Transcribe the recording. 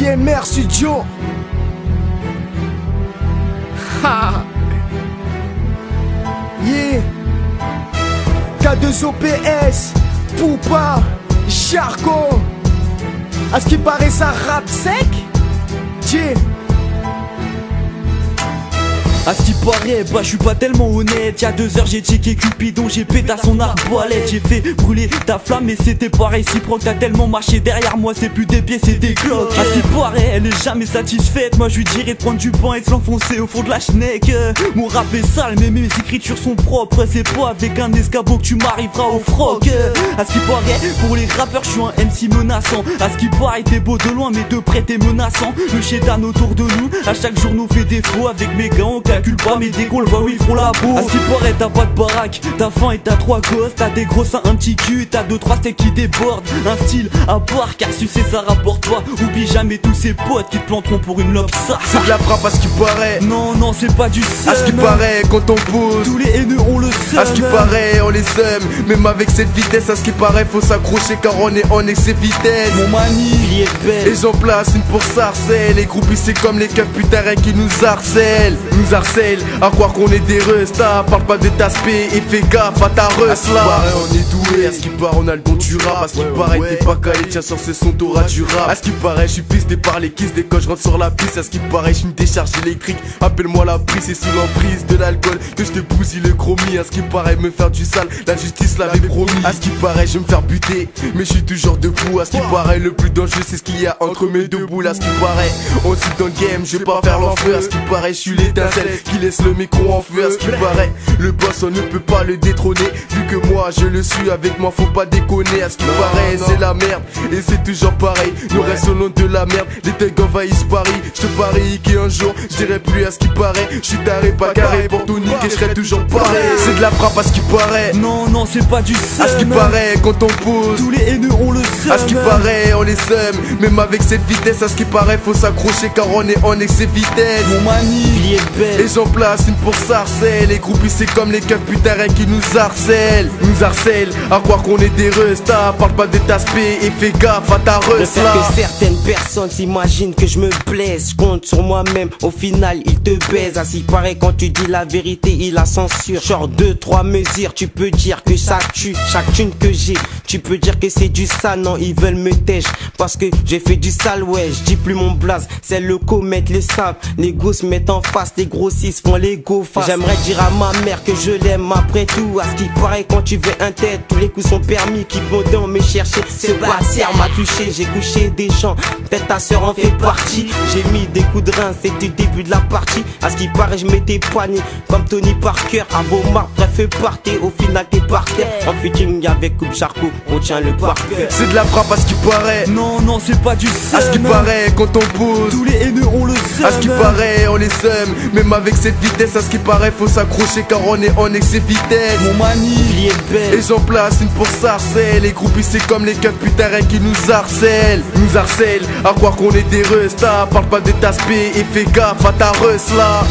JMR Studio. Ha. Yeah. K2OPS, Poupa, Charco. À ce qui paraît ça rap sec. Yeah. À ce qui paraît, bah je suis pas tellement honnête. Y'a 2 heures j'ai checké Cupidon, j'ai pété à son arbalète. J'ai fait brûler ta flamme et c'était pas réciproque. T'as tellement marché derrière moi, c'est plus des pieds, c'est des cloques. À ce qui paraît, elle est jamais satisfaite. Moi je lui dirais de prendre du pain et de l'enfoncer au fond de la schneck. Mon rap est sale mais mes écritures sont propres. C'est pas avec un escabeau que tu m'arriveras au froc. À ce qui paraît, pour les rappeurs je suis un MC menaçant. À ce qui paraît, t'es beau de loin mais de près t'es menaçant. Le chétan autour de nous, à chaque jour nous fait défaut. Avec mes gants on calcule pas mais dès qu'on le voit oui ils font la boue. À ce qui paraît t'as pas de baraque, t'as faim et t'as 3 gosses. T'as des gros seins, un petit cul, t'as 2-3 steaks qui débordent. Un style à part car sucer ça rapporte pas. Oublie jamais tous ces potes qui te planteront pour une lobe ça. C'est de la frappe à ce qui paraît. Non non c'est pas du seum. À ce qui paraît quand on pose. Tous les haineux ont le seum. À ce qui paraît on les seum. Même avec cette vitesse à ce qui paraît faut s'accrocher car on est en excès vitesse. Mon mani il est belle. Et j'en place une pour sarcelle. Les groupies c'est comme les keufs putains qui nous harcèlent. Nous harcèlent à croire qu'on est des restas. Parle pas de t'aspect et fais gaffe à ta reste là. À ce qui paraît on est doué. À ce qui paraît on a le don du rap. À ce qui paraît t'es pas calé, tiens sur ce son t'auras du rap. À ce qui paraît je suis pisté par les kisses dès quand je rentre sur la piste. À ce qui paraît je suis une décharge électrique. Appelle-moi la prise, c'est sous l'emprise de l'alcool que je te bousille le chromie. À ce qui paraît me faire du sale, la justice l'avait promis. À ce qui paraît je vais me faire buter mais je suis toujours debout. À ce qui paraît le plus dangereux c'est ce qu'il y a entre mes deux boules. À ce qui paraît on suit dans le game, je vais pas faire l'enfer. À ce qui paraît je suis l'étincelle qui laisse le micro en feu. À ce qui paraît le boss on ne peut pas le détrôner. Vu que moi je le suis avec moi faut pas déconner. À ce qui paraît c'est la merde et c'est toujours pareil. Nous restons loin de la merde, les thugs envahissent Paris. Je te parie qu'un jour je dirai plus à ce qui paraît. Je suis taré pas carré pour tout niquer, je serai toujours pareil. C'est de la frappe à ce qui paraît. Non non c'est pas du seum. À ce qui paraît quand on pose. Tous les haineux ont le seum. À ce qui paraît on les seum. Même avec cette vitesse à ce qui paraît faut s'accrocher car on est en excès vitesse. Mon mani il est belle. Et j'en place une pour sarcelle. Les groupies c'est comme les keufs putains qui nous harcèlent. Nous harcèlent à croire qu'on est des restas. Parle pas de t'aspect et fais gaffe à ta reste là. Que certaines personnes s'imaginent que je me blesse. Je compte sur moi-même, au final il te baise. À ce qui paraît quand tu dis la vérité il la censure. Genre 2-3 mesures tu peux dire que ça tue. Chaque thune que j'ai tu peux dire que c'est du sale. Non ils veulent me tèche parce que j'ai fait du sale. Ouais je dis plus mon blaze, c'est le comète le savent. Les gosses mettent en face, les grossistes font les go face. J'aimerais dire à ma mère que je l'aime après tout. À ce qui paraît quand tu veux un tête, tous les coups sont permis. Qui vont dans me chercher, ce bâtard m'a touché. J'ai couché des gens, peut-être ta soeur en fait partie. J'ai mis des coups de rein, c'était le début de la partie. À ce qui paraît je m'étais poigné comme Tony Parker. À vos marques, bref partez, au final t'es par terre. En featuring avec Coupe Charcot, on tient le par cœur. C'est de la frappe à ce qui paraît. Non non c'est pas du seum. À ce qui paraît quand on pose. Tous les haineux ont le seum. À ce qui paraît on les seum. Même avec cette vitesse à ce qui paraît faut s'accrocher car on est en excès vitesse. Mon mani il est belle. Et j'en place une pour sarcelle. Les groupies c'est comme les keufs putains qui nous harcèlent. Nous harcèlent à croire qu'on est des restas. Parle pas de t'aspect et fais gaffe à ta reste là.